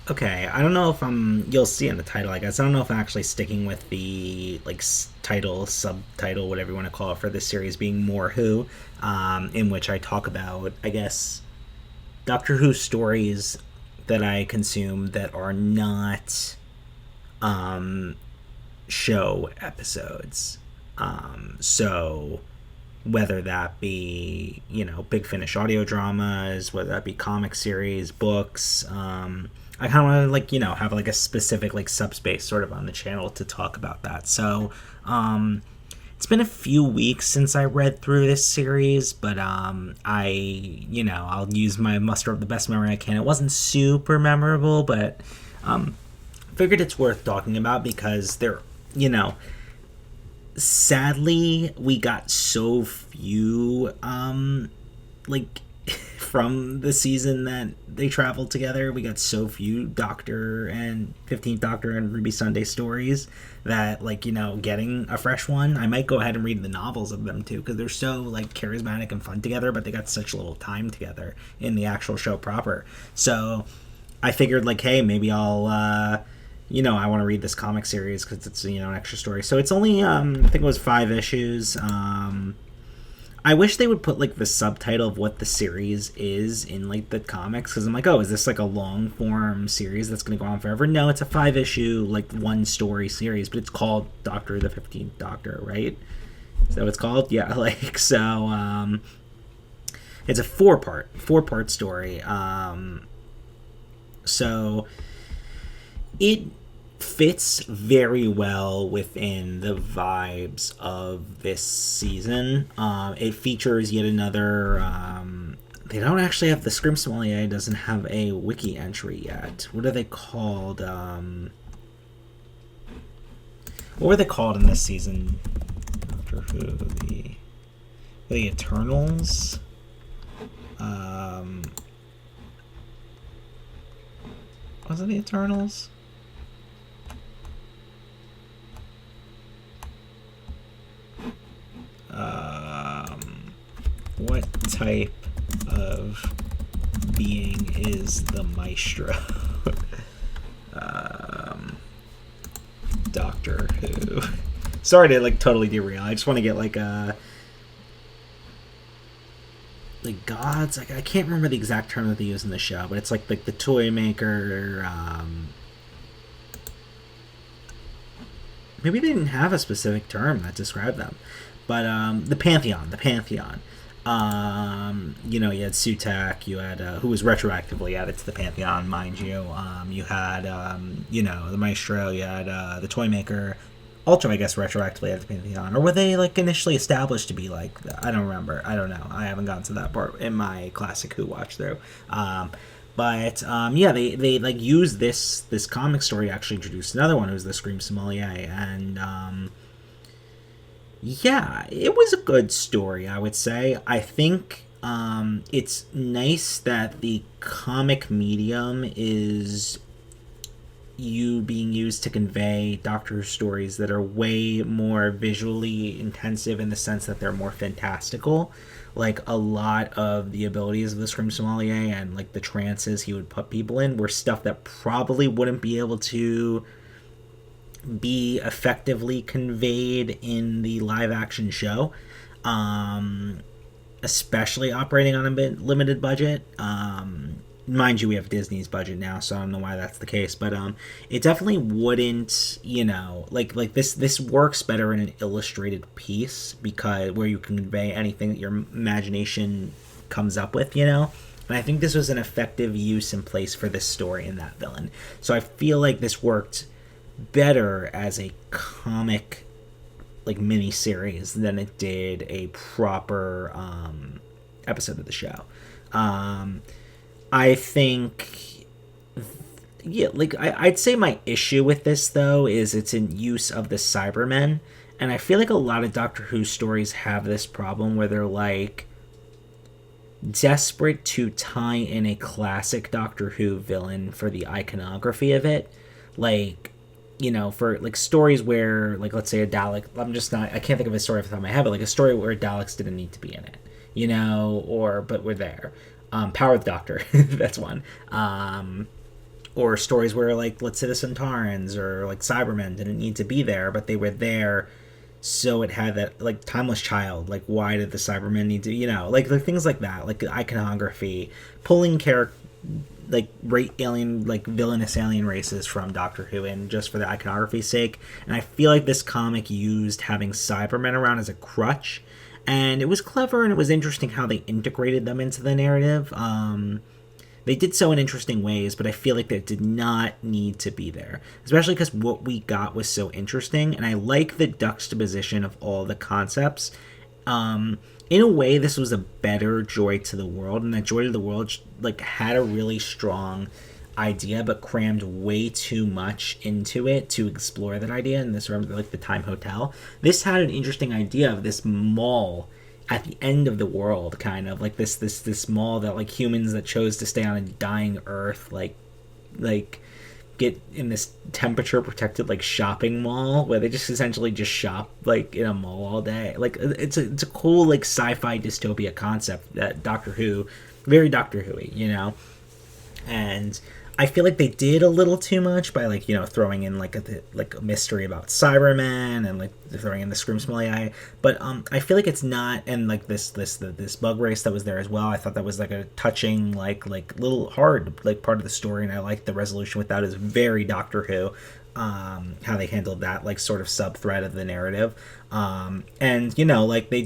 Okay, I don't know if you'll see in the title, I guess. I don't know if I'm actually sticking with the, like, title, subtitle, whatever you want to call it, for this series being More Who, in which I talk about, I guess, Doctor Who stories that I consume that are not show episodes. So whether that be, Big Finish audio dramas, whether that be comic series, books. I kind of want to, like, have like a specific, like, subspace sort of on the channel to talk about that. So it's been a few weeks since I read through this series, but I'll use my muster of the best memory I can. It wasn't super memorable, but figured it's worth talking about because you know, sadly, we got so few, like, from the season that they traveled together. We got so few Doctor and 15th Doctor and Ruby Sunday stories that, like, getting a fresh one, I might go ahead and read the novels of them too, because they're so, like, charismatic and fun together, but they got such little time together in the actual show proper. So I figured, like, hey, maybe I'll, I want to read this comic series because it's, an extra story. So it's only, I think it was 5 issues. I wish they would put, like, the subtitle of what the series is in, like, the comics, because I'm like, oh, is this, like, a long form series that's going to go on forever? No, it's a 5-issue, like, one story series, but it's called Doctor the 15th Doctor, right? Is that what it's called? Yeah, like, so it's a four part story. So it fits very well within the vibes of this season. It features yet another. They don't actually have the Scrim Sommelier doesn't have a wiki entry yet. What are they called? What were they called in this season? Doctor Who, the Eternals. Was it the Eternals? What type of being is the Maestro? Doctor Who. Sorry to, like, totally derail. I just want to get, like, like, gods. Like, I can't remember the exact term that they use in the show, but it's like the toy maker. Maybe they didn't have a specific term that described them, but the Pantheon. You had Sutak, you had who was retroactively added to the Pantheon, mind you. You had the Maestro, you had the Toymaker, also, I guess, retroactively added to the Pantheon, or were they, like, initially established to be like that? I don't remember. I don't know. I haven't gotten to that part in my classic Who watch through. But they like use this comic story to actually introduce another one who's the Scream Sommelier, and it was a good story, I would say. I think it's nice that the comic medium is being used to convey Doctor Who stories that are way more visually intensive, in the sense that they're more fantastical. Like, a lot of the abilities of the Scream Sommelier and, like, the trances he would put people in were stuff that probably wouldn't be able to be effectively conveyed in the live action show, especially operating on a limited budget. Mind you, we have Disney's budget now, so I don't know why that's the case, but it definitely wouldn't, like this works better in an illustrated piece, because where you can convey anything that your imagination comes up with, and I think this was an effective use in place for this story and that villain. So I feel like this worked better as a comic, like, mini series than it did a proper episode of the show. I think, I'd say my issue with this, though, is its in use of the Cybermen, and I feel like a lot of Doctor Who stories have this problem where they're, like, desperate to tie in a classic Doctor Who villain for the iconography of it, like, for, like, stories where, like, let's say a Dalek, I can't think of a story off the top of my head, but, like, a story where Daleks didn't need to be in it, but we're there. Power of the Doctor, that's one. or stories where, like, let's say the Centaurans or like Cybermen didn't need to be there, but they were there, so it had that, like, timeless child. Like, why did the Cybermen need to, like things like that, like iconography, pulling character, like, alien, like villainous alien races from Doctor Who in just for the iconography's sake. And I feel like this comic used having Cybermen around as a crutch, and it was clever and it was interesting how they integrated them into the narrative. They did so in interesting ways, but I feel like that did not need to be there, especially because what we got was so interesting, and I like the juxtaposition of all the concepts. In a way, this was a better Joy to the World, and that Joy to the World, like, had a really strong idea, but crammed way too much into it to explore that idea. In this room, like the Time Hotel, this had an interesting idea of this mall at the end of the world, kind of like this mall that, like, humans that chose to stay on a dying Earth, like get in this temperature protected, like, shopping mall where they just essentially just shop, like, in a mall all day. Like, it's a cool, like, sci-fi dystopia concept that Doctor Who, very Doctor Who-y, and I feel like they did a little too much by, like, throwing in like a mystery about Cybermen and, like, throwing in the Scream Smelly Eye. But I feel like it's not, and, like, this bug race that was there as well. I thought that was, like, a touching, like little hard, like, part of the story, and I liked the resolution with that. Is very Doctor Who. How they handled that, like, sort of sub thread of the narrative. And like, they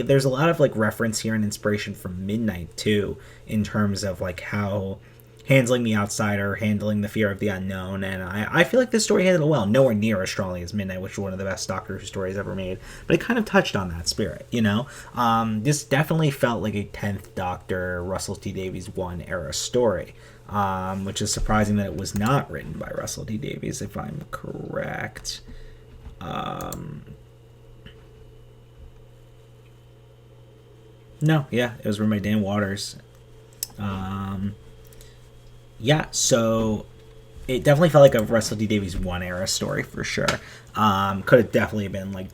there's a lot of, like, reference here and inspiration from Midnight too, in terms of, like, how handling the outsider, handling the fear of the unknown, and I feel like this story handled it well. Nowhere near as strongly as Midnight, which is one of the best Doctor Who stories ever made, but it kind of touched on that spirit, This definitely felt like a 10th Doctor, Russell T Davies 1 era story, which is surprising that it was not written by Russell T Davies, if I'm correct. No, yeah, it was written by Dan Waters. Yeah, so it definitely felt like a Russell T Davies 1 era story for sure. Could have definitely been, like,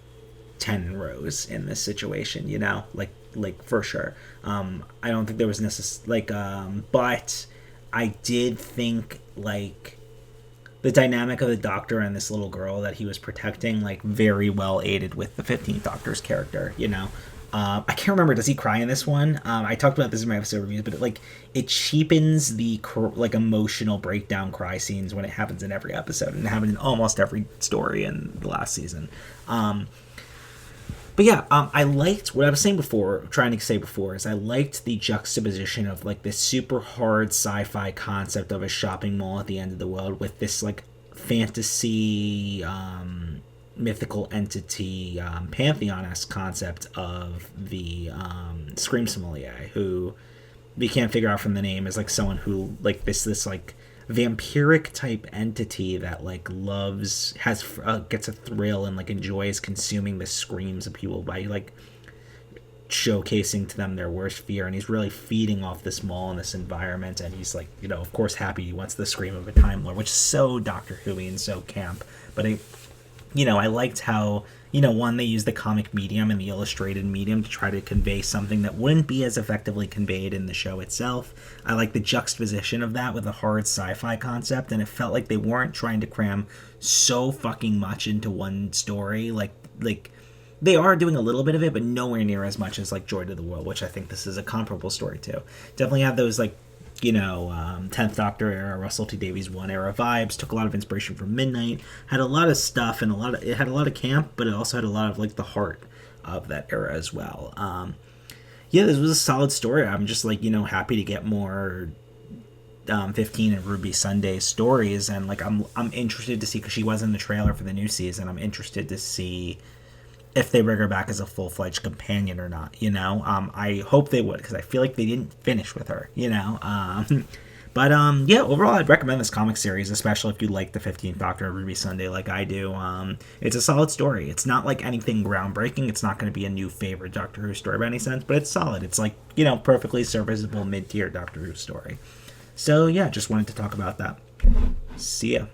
10 rows in this situation, like for sure. I don't think there was but I did think, like, the dynamic of the Doctor and this little girl that he was protecting, like, very well aided with the 15th Doctor's character, I can't remember. Does he cry in this one? I talked about this in my episode reviews, but it cheapens the, like, emotional breakdown cry scenes when it happens in every episode, and it happened in almost every story in the last season. But yeah, I liked what I was trying to say before, is I liked the juxtaposition of, like, this super hard sci-fi concept of a shopping mall at the end of the world with this, like, fantasy, mythical entity, pantheon-esque concept of the Scream Sommelier, who we can't figure out from the name is, like, someone who, like, this like vampiric type entity that, like, gets a thrill and, like, enjoys consuming the screams of people by, like, showcasing to them their worst fear, and he's really feeding off this mall and this environment, and he's, like, of course happy he wants the scream of a Time Lord, which is so Doctor Who-y and so camp. But I liked how, one, they used the comic medium and the illustrated medium to try to convey something that wouldn't be as effectively conveyed in the show itself. I like the juxtaposition of that with a hard sci-fi concept, and it felt like they weren't trying to cram so fucking much into one story. Like they are doing a little bit of it, but nowhere near as much as, like, Joy to the World, which I think this is a comparable story to. Definitely have those, like, 10th Doctor era, Russell T Davies 1 era vibes. Took a lot of inspiration from Midnight. Had a lot of stuff, and it had a lot of camp, but it also had a lot of, like, the heart of that era as well. Yeah, this was a solid story. I'm just, like, happy to get more 15 and Ruby Sunday stories, and, like, I'm interested to see, because she was in the trailer for the new season. I'm interested to see if they bring her back as a full-fledged companion or not, I hope they would, because I feel like they didn't finish with her, But, yeah, overall, I'd recommend this comic series, especially if you like the 15th Doctor of Ruby Sunday like I do. It's a solid story. It's not, like, anything groundbreaking. It's not going to be a new favorite Doctor Who story by any sense, but it's solid. It's, like, perfectly serviceable mid-tier Doctor Who story. So, yeah, just wanted to talk about that. See ya.